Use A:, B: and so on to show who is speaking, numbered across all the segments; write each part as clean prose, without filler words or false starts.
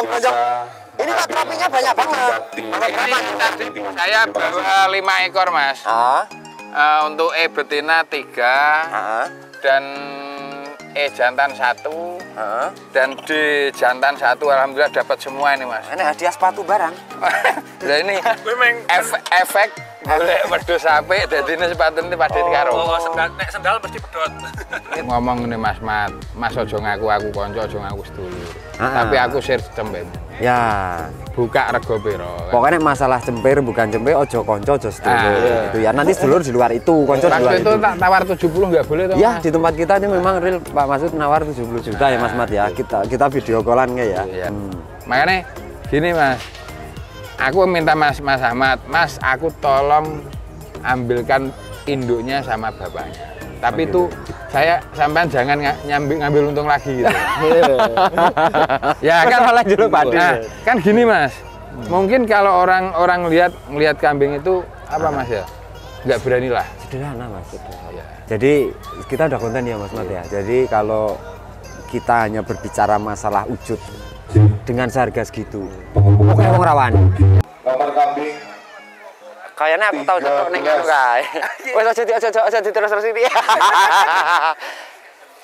A: konjong. Ini Pak tropinya banyak banget.
B: Ini tadi saya bawa 5 ekor Mas. Untuk E betina 3 dan E jantan 1 dan D jantan 1. Alhamdulillah dapat semua ini Mas.
A: Ini hadiah sepatu barang.
B: Nah ini efek boleh wedhus apik dadine sepatu ini padhet karo.
C: Oh, sendal mesti pedot.
B: Ngomong ini Mas Mat, Mas ojo ngaku aku kanca, ojo ngaku sedulur. Tapi aku sir cempe.
A: Ya.
B: Buka rego piro.
A: Pokoknya masalah cempir bukan cempe, ojo konco, ojo sedulur. Gitu ya. Nanti sedulur di luar itu, konco di luar
B: itu. Tak tawar 70 nggak boleh toh?
A: Ya, Mas? Di tempat kita ini memang real Pak Masud nawar 70 juta ya Mas Mat ya. Kita video callan ya.
B: Iya. Makanya gini Mas. Aku minta Mas Ahmad, Mas aku tolong ambilkan induknya sama bapaknya. Tapi itu saya sampean jangan ngambil untung lagi gitu. Ya kan malah dulu Pak. Nah, kan gini Mas. Mungkin kalau orang lihat kambing itu apa Mas ya? Nggak berani lah.
A: Sederhana Mas. Ya. Jadi kita udah konten ya Mas Mat ya. Jadi kalau kita hanya berbicara masalah wujud dengan seharga segitu, oke wong rawan.
D: Nomor kambing.
A: Kayaknya aku tahu cocok ning ngono kae. Wes aja diterus-terus ini.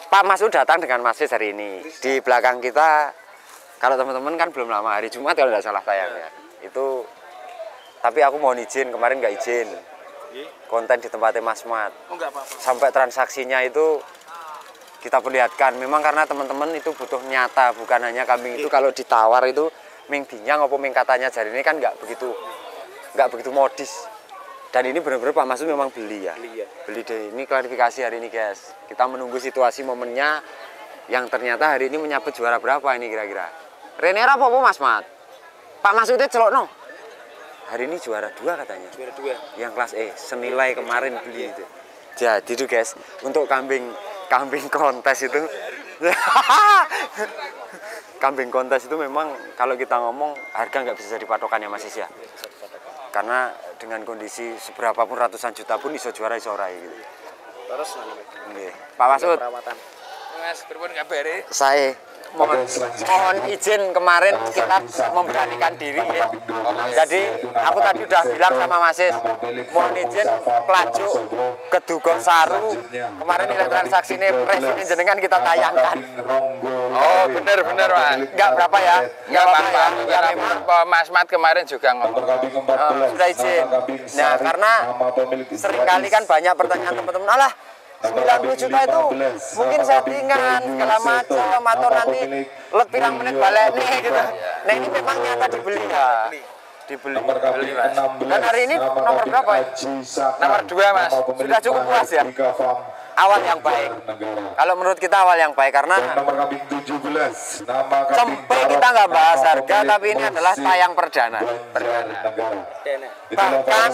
A: Pak Masud datang dengan Mas hari ini. Di belakang kita, kalau teman-teman kan belum lama, hari Jumat kalau tidak salah tayangnya. Itu, tapi aku mohon izin, kemarin nggak izin. Konten di tempatnya Mas Mat. Sampai transaksinya itu kita perlihatkan. Memang karena teman-teman itu butuh nyata, bukan hanya kambing itu kalau ditawar itu ming dinyang apa ming katanya jari ini kan nggak begitu modis. Dan ini benar-benar Pak Masud memang beli ya. Beli deh. Ini klarifikasi hari ini guys. Kita menunggu situasi momennya yang ternyata hari ini menyabet juara berapa ini kira-kira. Renera apa Mas Mat? Pak Masudnya celok no. Hari ini juara 2 katanya. Juara 2. Yang kelas E senilai kemarin beli itu. Jadi tuh guys, untuk kambing kontes itu kambing kontes itu memang kalau kita ngomong harga nggak bisa jadi patokan ya Mas Is ya. Karena dengan kondisi seberapa pun ratusan juta pun iso juara iso ora gitu.
C: Terus
A: nggih. Pak Masud.
B: Mas, berpun kabare?
A: Saya mohon izin kemarin kita memberanikan diri ya. Jadi aku tadi udah bilang sama Mas Is, mohon izin pelajuk Kedugong Saru kemarin nilai transaksi ini presiden jenengan kita tayangkan.
B: Oh bener Pak.
A: Enggak berapa ya?
B: Enggak apa-apa. Ya memang Mas Mat kemarin juga ngomong.
A: Sudah izin. Nah karena seringkali kan banyak pertanyaan teman-teman, alah 90 juta itu mungkin settingan segala macam atau nanti pirang menit balik nih gitu. Nah ini memang nyata dibeli ya. Dibeli Mas. Dan hari ini nomor berapa ya?
B: Nomor 2 Mas.
A: Sudah cukup puas ya? Awal yang baik. Kalau menurut kita awal yang baik karena cempe kita nggak bahas harga, tapi ini adalah tayang perdana. Bahkan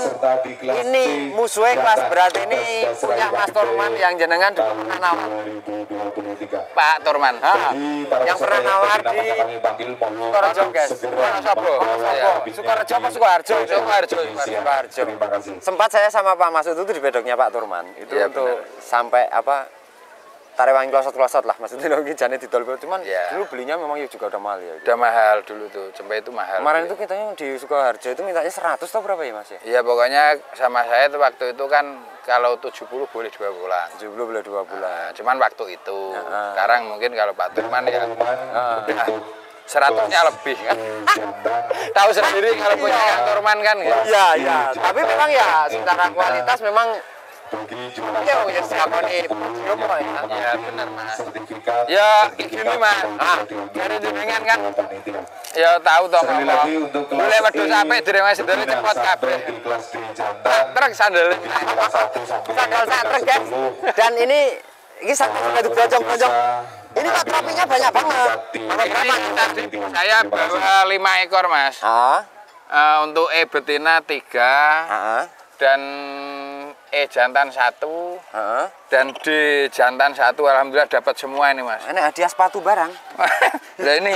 A: ini musuhnya kelas berat ini punya Mas Turman yang jenengan pernah nawar.
B: Pak Turman.
A: Yang pernah nawar di Sukoharjo guys. Sukoharjo apa Sukoharjo? Sukoharjo. Sempat saya sama Pak Masud itu di bedoknya Pak Turman. Itu ya, untuk sampai apa tarewangi klosot-klosot lah maksudnya lagi jane didol cuman dulu belinya memang juga udah mahal ya.
B: Udah mahal dulu tuh, cempe itu mahal.
A: Kemarin itu kita di Sukoharjo itu mintanya 100 atau berapa ya Mas ya?
B: Iya pokoknya sama saya tuh waktu itu kan kalau 70 boleh 2 bulan.
A: 70 boleh 2 bulan.
B: Cuman waktu itu. Sekarang mungkin kalau Pak Turman ya udah 100-nya lebih kan. Tahu sendiri kalau punya Pak Turman kan ya.
A: Iya, tapi memang ya secara kualitas memang ya siapa nih?
B: Ya benar Mas. Ya gini Mas. Dari jenengan kan ya tahu toh boleh wedhus apik direwes sendiri cepot kabeh. Truk sandal.
A: Sandal truk guys. Dan ini sandal itu bojong-bojong. Ini Pak tropinya banyak banget.
B: Ini tadi saya bawa 5 ekor Mas. Untuk E betina 3 dan E jantan 1 dan D jantan 1. Alhamdulillah dapat semua ini Mas.
A: Ini hadiah sepatu barang.
B: Nah ini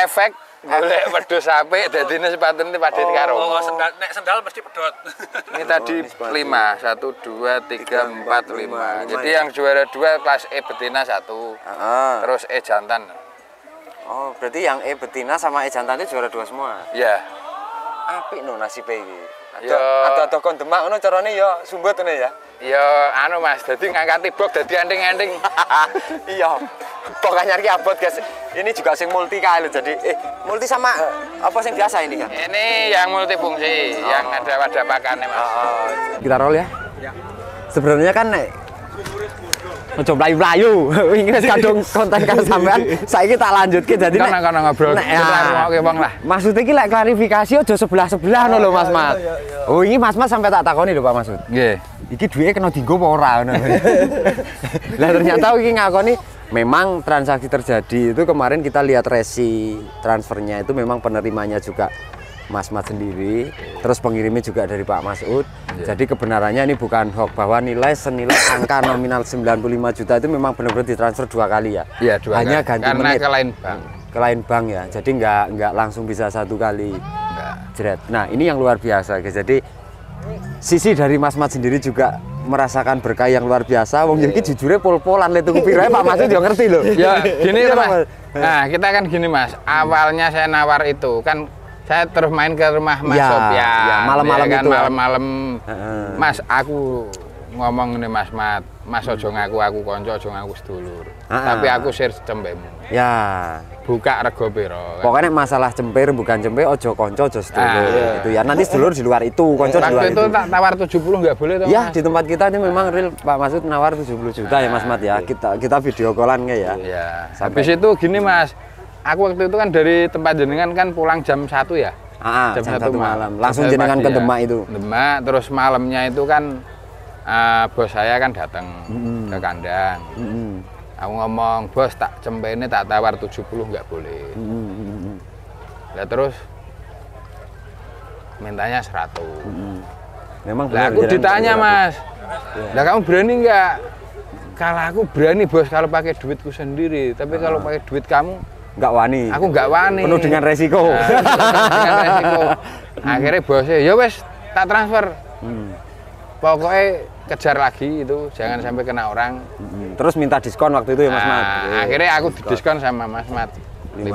B: efek boleh wedhus apik dadine sepatu ini padhet karo.
C: Oh, sendal mesti pedot.
B: Ini tadi 5, 1, 2, 3, 4, 5. Jadi yang juara 2 kelas E betina 1. Terus E jantan.
A: Oh, berarti yang betina sama jantan itu juara 2 semua.
B: Iya.
A: Apik no nasibe iki. Ada kon Demak ngono carane ya sumbut ngene ya.
B: Ya anu Mas, dadi ngangkat tibok dadi ending-ending.
A: Iya. Pokoknya nyari abot guys. Ini juga sing multi kae lho. Jadi multi sama apa sing biasa ini kan?
B: Ini yang multifungsi, yang ada wadah pakannya Mas.
A: Kita roll ya. Ya. Sebenarnya kan ojo mlayu-mlayu. Wingi wis kadung konten kan sampean, saiki tak lanjutke dadi nek
B: kono ngobrol. Kita wong lah.
A: Maksud iki lek klarifikasi ojo sebelah-sebelah ngono lho Mas Mat. Oh, ini Mas Mat sampai tak takoni lho Pak Masud. Nggih. Iki duwike kena dienggo apa ora ngono. Lah ternyata iki ngakoni memang transaksi terjadi itu kemarin kita lihat resi transfernya itu memang penerimanya juga Mas Mat sendiri, terus pengirimnya juga dari Pak Masud. Jadi kebenarannya ini bukan hoax bahwa nilai senilai angka nominal 95 juta itu memang benar-benar ditransfer 2 kali ya. Iya, 2 kali. Hanya ganti
B: karena
A: menit.
B: Ke lain bank.
A: Ke lain bank ya. Jadi nggak langsung bisa 1 kali. Jeret. Nah, ini yang luar biasa guys. Jadi sisi dari Mas Mat sendiri juga merasakan berkah yang luar biasa. Wong iki jujure pol-polan le tuku piro Pak Masud yo ngerti lho.
B: Ya, gini Mas. Nah, kita kan gini Mas. Awalnya saya nawar itu kan saya terus main ke rumah Mas Sofian. Ya,
A: malam-malam
B: ya kan,
A: itu.
B: Malam-malam. Mas, aku ngomong nih Mas Mat, Mas ojo ngaku aku konco, ojo ngaku sedulur. Tapi aku share cembemu.
A: Ya.
B: Buka rego piro.
A: Pokoknya masalah cemper bukan cempe ojo konco ojo sedulur. Itu ya. Nanti sedulur di luar itu, konco di luar itu.
B: Waktu itu tak tawar 70 nggak boleh toh.
A: Ya, di tempat kita ini memang real Pak Masud nawar 70 juta ya Mas Mat ya. Kita video callan kayak ya.
B: Iya. Habis itu gini Mas. Aku waktu itu kan dari tempat jenengan kan pulang jam 1 ya.
A: Jam 1 malam. Langsung jenengan ke Demak itu.
B: Demak, terus malamnya itu kan bos saya kan datang ke kandang. Aku ngomong, bos tak cempe ini tak tawar 70 nggak boleh. Lah terus mintanya 100.
A: Memang
B: benar. Aku ditanya Mas, lah kamu berani nggak? Kalau aku berani bos kalau pakai duitku sendiri, tapi kalau pakai duit kamu
A: nggak wani.
B: Aku nggak wani.
A: Penuh dengan resiko.
B: Dengan resiko. Akhirnya bosnya, ya wes tak transfer. Pokoknya kejar lagi itu, jangan sampai kena orang.
A: Terus minta diskon waktu itu ya Mas Mat.
B: Akhirnya aku didiskon sama Mas Mat.
A: 5%.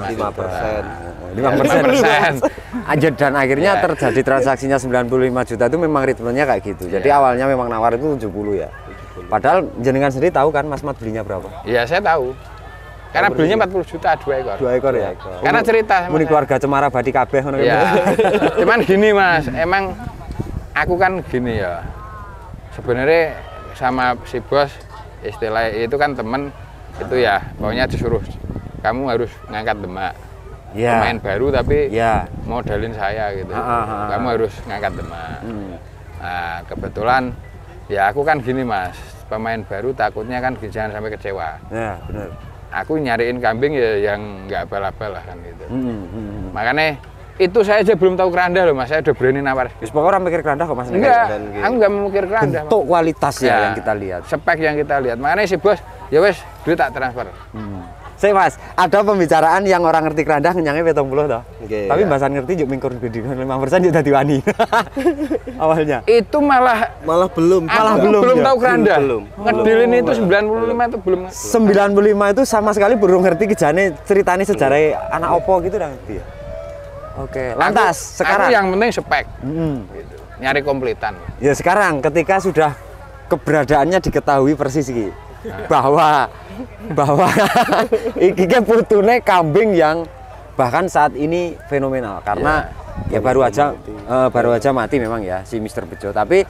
A: 5%. Dan akhirnya terjadi transaksinya 95 juta itu memang ritmenya kayak gitu. Jadi awalnya memang nawar itu 70 ya. Padahal jenengan sendiri tahu kan Mas Mat belinya berapa?
B: Iya, saya tahu. Karena belinya 40 juta 2 ekor.
A: 2 ekor ya.
B: Karena cerita sama
A: muni keluarga Cemara Badi kabeh ngono
B: ya. Cuman gini Mas, emang aku kan gini ya. Sebenarnya sama si bos istilah itu kan temen itu ya, pokoknya disuruh kamu harus ngangkat Demak. Pemain baru tapi modalin saya gitu. Kamu harus ngangkat Demak. Nah, kebetulan ya aku kan gini Mas, pemain baru takutnya kan jangan sampai kecewa. Ya, benar. Aku nyariin kambing ya yang nggak abal-abal lah kan gitu. Makanya itu saya aja belum tahu keranda loh Mas, saya udah berani nawar.
A: Terus pokoknya orang mikir keranda kok Mas?
B: Enggak, aku nggak memikir keranda.
A: Bentuk kualitas ya yang kita lihat.
B: Spek yang kita lihat. Makanya si bos, ya wes duit tak transfer.
A: Saya Mas, ada pembicaraan yang orang ngerti keranda ngenyangnya 70 toh. Tapi bahasan ngerti juk mingkur gede 5% juk dadi wani. Awalnya.
B: Itu malah
A: belum
B: tahu keranda. Ngedilin itu 95 itu belum.
A: 95 itu sama sekali belum ngerti kejane ceritanya sejarah anak opo gitu udah ngerti ya. Oke, lantas sekarang
B: yang penting spek. Gitu. Nyari kompletan.
A: Ya sekarang ketika sudah keberadaannya diketahui persis iki. bahwa iki putune kambing yang bahkan saat ini fenomenal karena ya baru aja mati memang ya si Mr. Bejo, tapi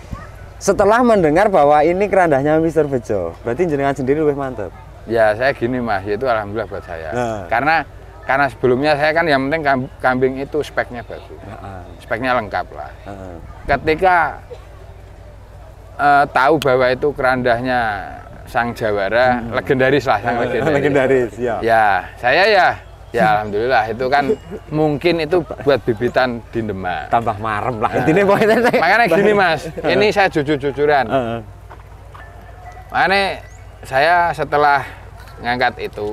A: setelah mendengar bahwa ini kerandanya Mr. Bejo berarti jenengan sendiri lebih mantap.
B: Ya saya gini Mas, itu alhamdulillah buat saya. Karena sebelumnya saya kan yang penting kambing itu speknya bagus, speknya lengkap lah. Ketika tahu bahwa itu kerandanya Sang Jawara, legendaris lah, sang legendaris. Ya, saya ya alhamdulillah itu kan mungkin itu buat bibitan di Demak.
A: Tambah marem lah intinya pokoknya.
B: Makanya gini Mas, ini saya jujur-jujuran. Makanya saya setelah ngangkat itu,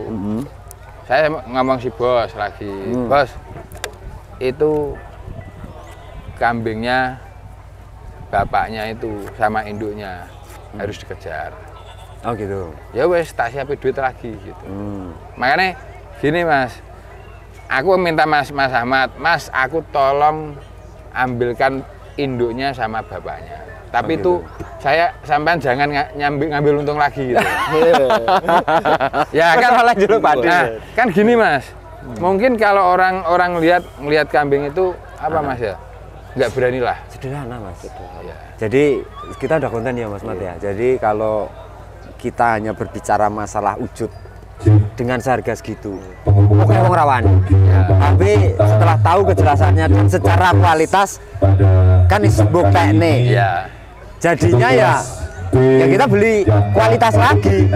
B: saya ngomong si bos lagi, bos itu kambingnya bapaknya itu sama induknya harus dikejar. Oh gitu. Ya wes tak siapin duit lagi gitu. Makanya gini Mas, aku minta Mas Ahmad, Mas, aku tolong ambilkan induknya sama bapaknya. Tapi itu saya sampean jangan ngambil untung lagi gitu. Ya kan malah jeruk padi. Nah, kan gini Mas. Mungkin kalau orang lihat kambing itu apa Mas ya? Nggak berani lah.
A: Sederhana Mas. Ya. Jadi kita udah konten ya Mas Mat ya. Jadi kalau kita hanya berbicara masalah wujud dengan seharga segitu, oke wong rawan. Tapi setelah tahu kejelasannya dan secara kualitas kan bukti nih.
B: Ya.
A: Jadinya ya kita beli kualitas lagi,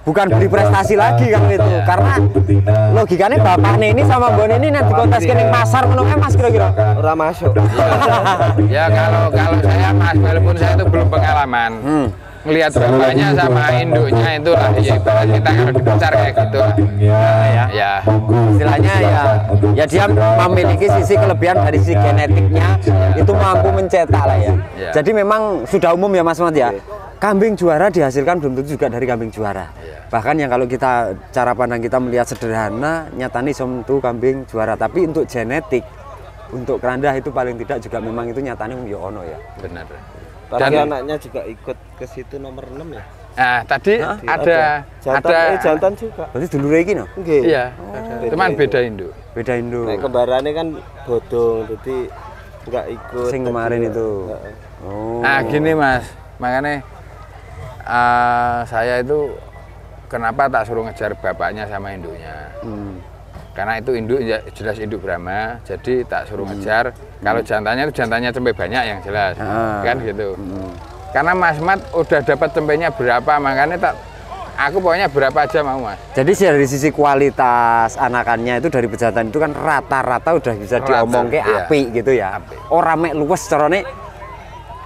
A: bukan beli prestasi lagi kan itu. Karena logikanya bapak ini sama mbak ini nanti kontes ke pasar menurutnya Mas kira-kira
E: ora masuk.
B: Ya kalau saya Mas, walaupun saya itu belum pengalaman. Ngelihat bapaknya sama induknya itulah ya ibarat kita kalau dipencar kayak gitu lah. Ya.
A: Istilahnya ya dia memiliki sisi kelebihan dari sisi genetiknya itu mampu mencetak lah ya. Jadi memang sudah umum ya Mas Mat ya. Kambing juara dihasilkan belum tentu juga dari kambing juara. Bahkan yang kalau kita cara pandang kita melihat sederhana, nyatanya itu kambing juara, tapi untuk genetik untuk keranda itu paling tidak juga memang itu nyatanya ya ono ya.
B: Benar.
E: Tapi anaknya juga ikut ke situ nomor 6 ya.
B: Nah, tadi ada
E: jantan juga.
A: Berarti dulure iki no?
E: Nggih.
B: Iya, cuman beda induk.
A: Beda induk.
E: Nek kembarane kan bodong, jadi enggak ikut.
A: Sing kemarin itu.
B: Oh. Nah, gini Mas, makanya saya itu kenapa tak suruh ngejar bapaknya sama induknya. Karena itu induk jelas induk Brahma, jadi tak suruh ngejar. Kalau jantannya itu jantannya cempe banyak yang jelas, kan gitu. Karena Mas Mat udah dapat cempenya berapa, makanya aku pokoknya berapa aja mau Mas.
A: Jadi dari sisi kualitas anakannya itu dari pejantan itu kan rata-rata udah bisa diomong ke api gitu ya. Orang mek luwes carane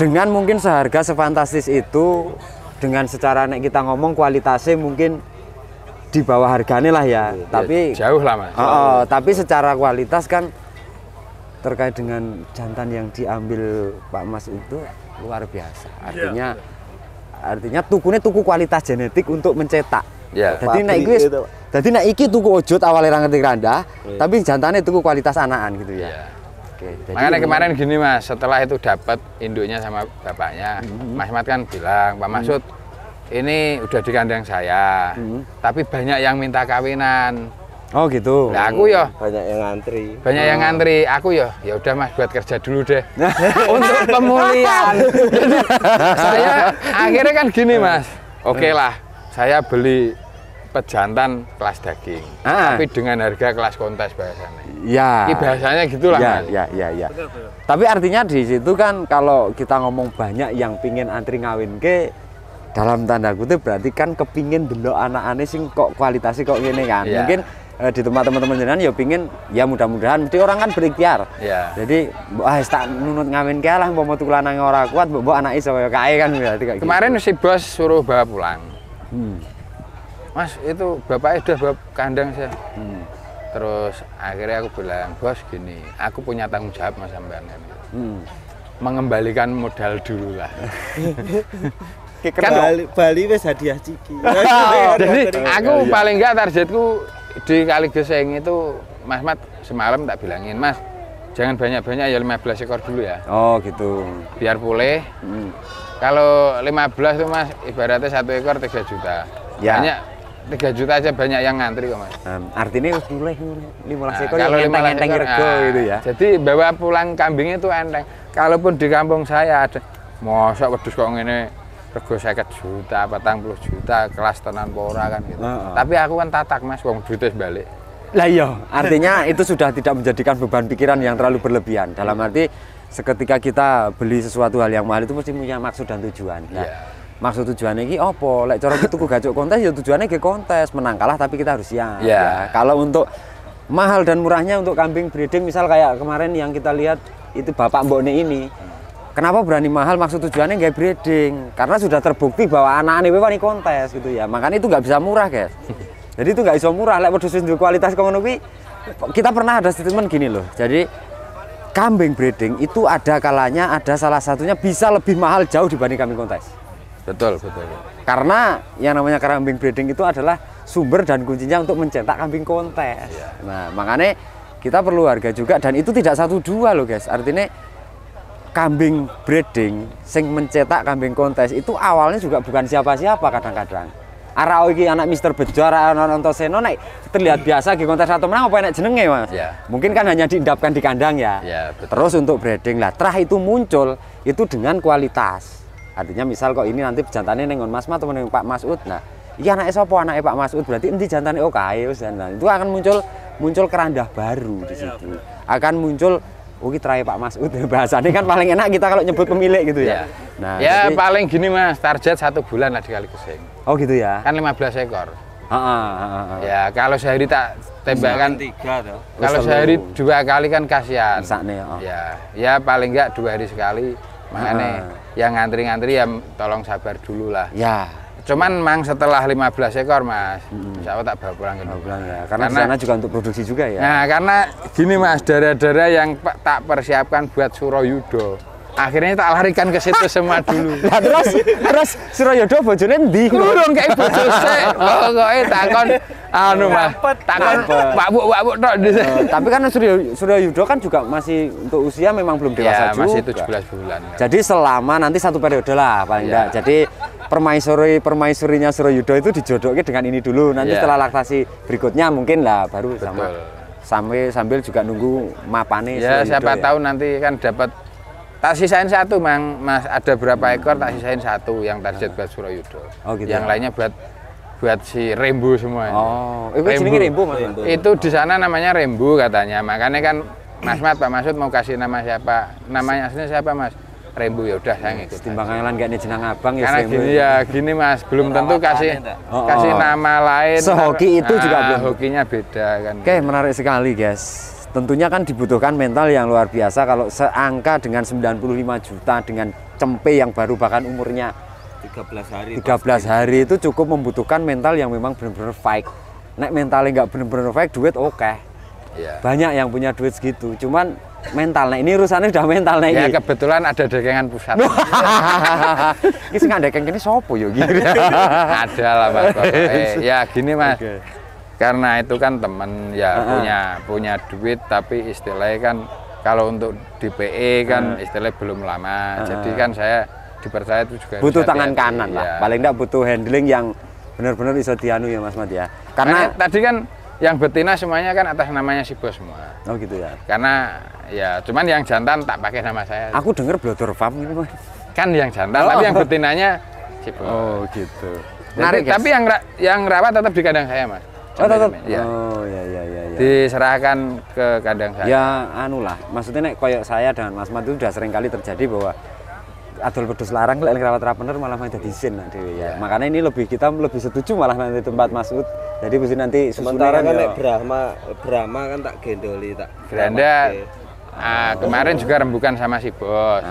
A: dengan mungkin seharga sefantastis itu, dengan secara nek kita ngomong kualitasnya mungkin di bawah harganya lah ya, tapi
B: jauh lah Mas.
A: Tapi secara kualitas kan terkait dengan jantan yang diambil Pak Mas itu luar biasa. Artinya tuku kualitas genetik untuk mencetak. Jadi nek iki tuku ojot awalnya ngerti keranda, tapi jantannya tuku kualitas anakan gitu ya. Oke,
B: makanya kemarin gini Mas, setelah itu dapat induknya sama bapaknya, Mas Mat kan bilang, Pak Masud ini udah di kandang saya, tapi banyak yang minta kawinan.
A: Oh gitu.
B: Nah aku ya
E: banyak yang ngantri.
B: Banyak yang ngantri. Aku ya udah Mas buat kerja dulu deh untuk pemulihan. Saya akhirnya kan gini Mas. Oke lah, saya beli pejantan kelas daging, tapi dengan harga kelas kontes bahasanya.
A: Ya.
B: Ini bahasanya gitulah Mas.
A: Ya. Tapi artinya di situ kan kalau kita ngomong banyak yang pingin antri ngawin ke, dalam tanda kutip berarti kan kepingin delok anak-anak sing kok kualitasnya kok gini kan. Mungkin di tempat teman-teman jenengan ya pingin ya mudah-mudahan mesti orang kan berikhtiar. Jadi tak nunut ngawin ke lah mau tuku lanang ora kuat mbok anake iso kaya kae kan berarti kayak
B: kemarin si bos suruh bawa pulang. Mas itu bapaknya udah bawa kandang saya. Terus akhirnya aku bilang, bos gini, aku punya tanggung jawab Mas sampean. Mengembalikan modal dulu lah.
E: Kan Bali wis hadiah ciki.
B: Jadi aku paling enggak targetku di Kali Geseng itu Mas Mat semalam tak bilangin, Mas jangan banyak-banyak ya 15 ekor dulu ya.
A: Oh gitu.
B: Biar pulih. Kalau 15 tuh Mas ibaratnya 1 ekor 3 juta. Banyak 3 juta aja banyak yang ngantri kok Mas.
A: Artinya wis pulih 15 ekor kalau enteng-enteng rego gitu ya.
B: Jadi bawa pulang kambingnya itu enteng. Kalaupun di kampung saya ada mosok wedhus kok ngene rego 50 juta, 40 juta, kelas tenan pora kan gitu. Tapi aku kan tatak Mas, wong duitnya balik.
A: Lah iya, artinya itu sudah tidak menjadikan beban pikiran yang terlalu berlebihan. Dalam arti seketika kita beli sesuatu hal yang mahal itu mesti punya maksud dan tujuan. Nah, maksud tujuannya ini apa? Lek cara gitu ku gacok kontes ya tujuannya ke kontes, menang kalah tapi kita harus siap. Ya. Kalau untuk mahal dan murahnya untuk kambing breeding misal kayak kemarin yang kita lihat itu Bapak Mbokne ini. Kenapa berani mahal? Maksud tujuannya nggak breeding, karena sudah terbukti bahwa anak-anak ini kontes gitu ya. Makanya itu nggak bisa murah guys. Jadi itu nggak bisa murah. Lek wedhus duwe kualitas kono kuwi kita pernah ada statement gini loh. Jadi kambing breeding itu ada kalanya ada salah satunya bisa lebih mahal jauh dibanding kambing kontes.
B: Betul.
A: Karena yang namanya kambing breeding itu adalah sumber dan kuncinya untuk mencetak kambing kontes. Nah, makanya kita perlu harga juga, dan itu tidak 1-2 loh guys. Artinya kambing breeding sing mencetak kambing kontes itu awalnya juga bukan siapa-siapa kadang-kadang. Arao iki anak Mister Bejo, arek Antasena nek terlihat biasa di kontes atau menang apa enak jenenge Mas?
B: Ya.
A: Mungkin kan hanya diendapkan di kandang ya.
B: Ya, betul.
A: Terus untuk breeding lah, terah itu muncul itu dengan kualitas. Artinya misal kok ini nanti jantannya nengon Mas atau nengon Pak Masud. Nah, iya anaknya sapa? Anaknya Pak Masud, berarti nanti jantannya oke wis. Nah, itu akan muncul kerandah baru di situ. Akan muncul iki terakhir Pak Masud. Bahasanya kan paling enak kita kalau nyebut pemilik gitu ya. Nah,
B: ya
A: jadi,
B: paling gini Mas, target 1 bulan lah di Kaligesing.
A: oh gitu ya.
B: Kan 15 ekor.
A: Heeh,
B: Ya, kalau sehari tak tembakkan
C: 3 tuh.
B: kalau sehari 2 kali kan kasihan.
A: Sakne,
B: Ya paling enggak 2 hari sekali. Makanya yang ngantri-ngantri ya tolong sabar dulu lah.
A: Ya.
B: Cuman mang setelah 15 ekor Mas, insya Allah tak bawa pulang ke
A: Pulang ya. Karena di sana juga untuk produksi juga ya.
B: Nah, karena gini Mas, darah-darah yang tak persiapkan buat Suroyudo, akhirnya tak larikan ke situ semua dulu.
A: Nah, terus Suroyodo bojone ndi?
B: Kurung kayak bojo sik. Pokoke takon anu Mas, takon Pak Bu tok.
A: Tapi kan Suroyodo kan juga masih untuk usia memang belum dewasa
B: Ya,
A: juga.
B: masih 17 bulan.
A: Jadi selama nanti 1 periode lah paling enggak. Jadi permaisurinya Suroyodo itu dijodohke dengan ini dulu. Nanti setelah laktasi berikutnya mungkin lah baru sama. Sambil juga nunggu mapane
B: Ya,
A: Suroyodo
B: siapa tahu nanti kan dapat. Tak sisain 1 Mas, ada berapa ekor tak sisain 1 yang target buat Suroyodo.
A: Oh, gitu
B: yang
A: ya?
B: lainnya buat si Rembo semua.
A: Oh, itu jenenge Rembo Mas.
B: Itu di sana namanya Rembo katanya. Makanya kan Mas Mat, Pak Masud mau kasih nama siapa? Namanya aslinya siapa Mas? Rembo, ya udah saya ngikut.
A: Timbangan lan gak jeneng abang ya
B: Karena
A: Rembo.
B: gini Mas, belum tentu kasih nama lain.
A: Sehoki itu juga belum.
B: Hokinya beda kan.
A: Oke, menarik sekali guys. Tentunya kan dibutuhkan mental yang luar biasa kalau seangka dengan 95 juta dengan cempe yang baru bahkan umurnya 13 hari itu cukup membutuhkan mental yang memang benar-benar fight. Nek mentalnya nggak benar-benar fight, duit oke.
B: Ya.
A: Banyak yang punya duit segitu. Cuman mental, nah ini urusannya udah mental nih.
B: Ya kebetulan ada dekengan pusat.
A: Ini sing ndekeng kene sapa ya gitu.
B: Ada lah Mas. Ya gini Mas. Okay. Karena itu kan temen ya punya duit, tapi istilahnya kan kalau untuk di PE kan istilahnya belum lama. Jadi kan saya dipercaya itu juga
A: butuh tangan kanan lah. Paling enggak butuh handling yang benar-benar bisa dianu ya Mas Mat ya. Karena
B: tadi kan yang betina semuanya kan atas namanya si bos semua.
A: Oh gitu ya.
B: Karena ya cuman yang jantan tak pakai nama saya.
A: Aku dengar Blodor Farm ini Mas.
B: Kan yang jantan, tapi yang betinanya si bos.
A: Oh gitu.
B: Menarik, tapi yang rawat tetap di kandang saya Mas.
A: Oh tetap.
B: Ya.
A: Oh ya.
B: Diserahkan ke kandang saya.
A: Ya anu lah, maksudnya nek koyok saya dengan Mas Mat itu sudah sering kali terjadi bahwa adol wedhus larang lek rawat ra bener malah main dadi isin nah dhewe ya. Makanya ini kita lebih setuju malah nanti tempat Masud. Jadi mesti nanti
E: sementara kan nek Brahma kan tak gendoli tak.
B: Granda. Kemarin juga rembukan sama si bos.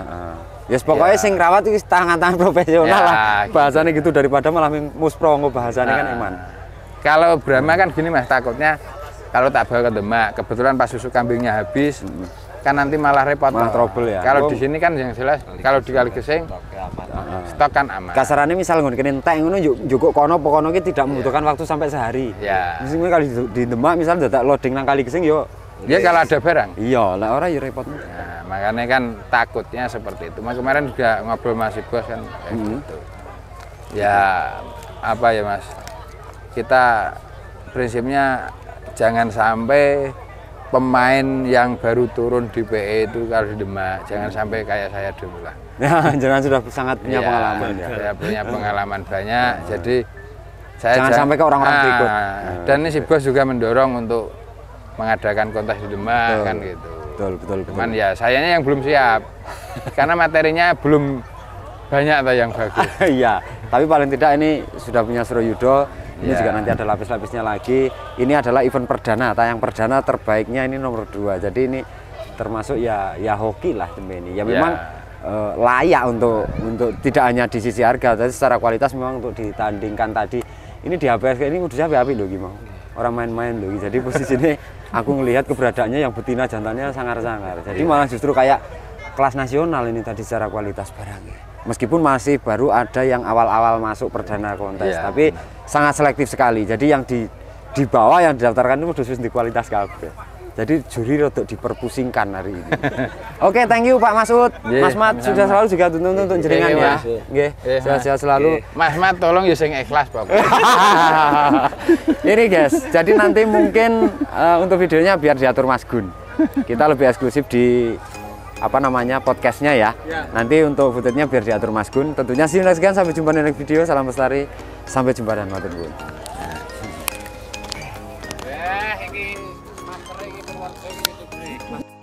A: Ya pokoknya sing rawat itu tangan-tangan profesional lah. Bahasanya gitu daripada malah musprongo bahasanya kan eman.
B: Kalau Brahma kan gini Mas, takutnya kalau tak bawa ke Demak, kebetulan pas susu kambingnya habis, kan nanti malah repot.
A: Malah trouble ya.
B: Kalau di sini kan yang jelas, kalau di Kaligesing, stok kan aman.
A: Kasarannya misal ngono kene entek ngono njukuk kono pokono ki tidak membutuhkan waktu sampai sehari.
B: Ya.
A: Mesti kalau di Demak misal dadak loading nang Kaligesing yo.
B: Ya kalau ada barang.
A: Iya, lah ora ya repot.
B: Nah, makanya kan takutnya seperti itu. Kemarin juga ngobrol masih bos kan kayak gitu. Ya apa ya Mas? Kita prinsipnya jangan sampai pemain yang baru turun di PE itu kalau di Demak jangan sampai kayak saya dulu lah.
A: Ya, jangan sudah sangat punya pengalaman ya.
B: Saya punya pengalaman banyak, jadi saya
A: jangan sampai ke orang-orang berikut.
B: Dan ini si bos juga mendorong untuk mengadakan kontes di Demak kan gitu.
A: Betul.
B: Cuman ya sayangnya yang belum siap karena materinya belum banyak yang bagus.
A: Iya, tapi paling tidak ini sudah punya Suroyodo. Ini juga nanti ada lapis-lapisnya lagi. Ini adalah event perdana, tayang perdana terbaiknya ini nomor 2. Jadi ini termasuk ya hoki lah ini. Ya memang layak untuk tidak hanya di sisi harga, tapi secara kualitas memang untuk ditandingkan tadi. Ini di HPS ini kudusnya api loh gimana? Orang main-main loh. Jadi posisi ini aku ngelihat keberadaannya yang betina jantannya sangar-sangar. Jadi malah justru kayak kelas nasional ini tadi secara kualitas barangnya. Meskipun masih baru ada yang awal-awal masuk perdana kontes, tapi sangat selektif sekali. Jadi yang di bawah yang didaftarkan itu wis di kualitas kabeh. Jadi juri rodok diperpusingkan hari ini. Oke, thank you Pak Masud. Mas Mat sudah selalu juga tuntun untuk jenengan ya. Nggih, sehat-sehat selalu.
B: Mas Mat tolong ya sing ikhlas, Bapak.
A: Ini guys, jadi nanti mungkin untuk videonya biar diatur Mas Gun. Kita lebih eksklusif di apa namanya podcastnya ya. Nanti untuk footage-nya biar diatur Mas Gun. Tentunya see you next time, sampai jumpa di next video. Salam Lestari, sampai jumpa dan matur nuwun.
B: Iki master iki keluarga iki.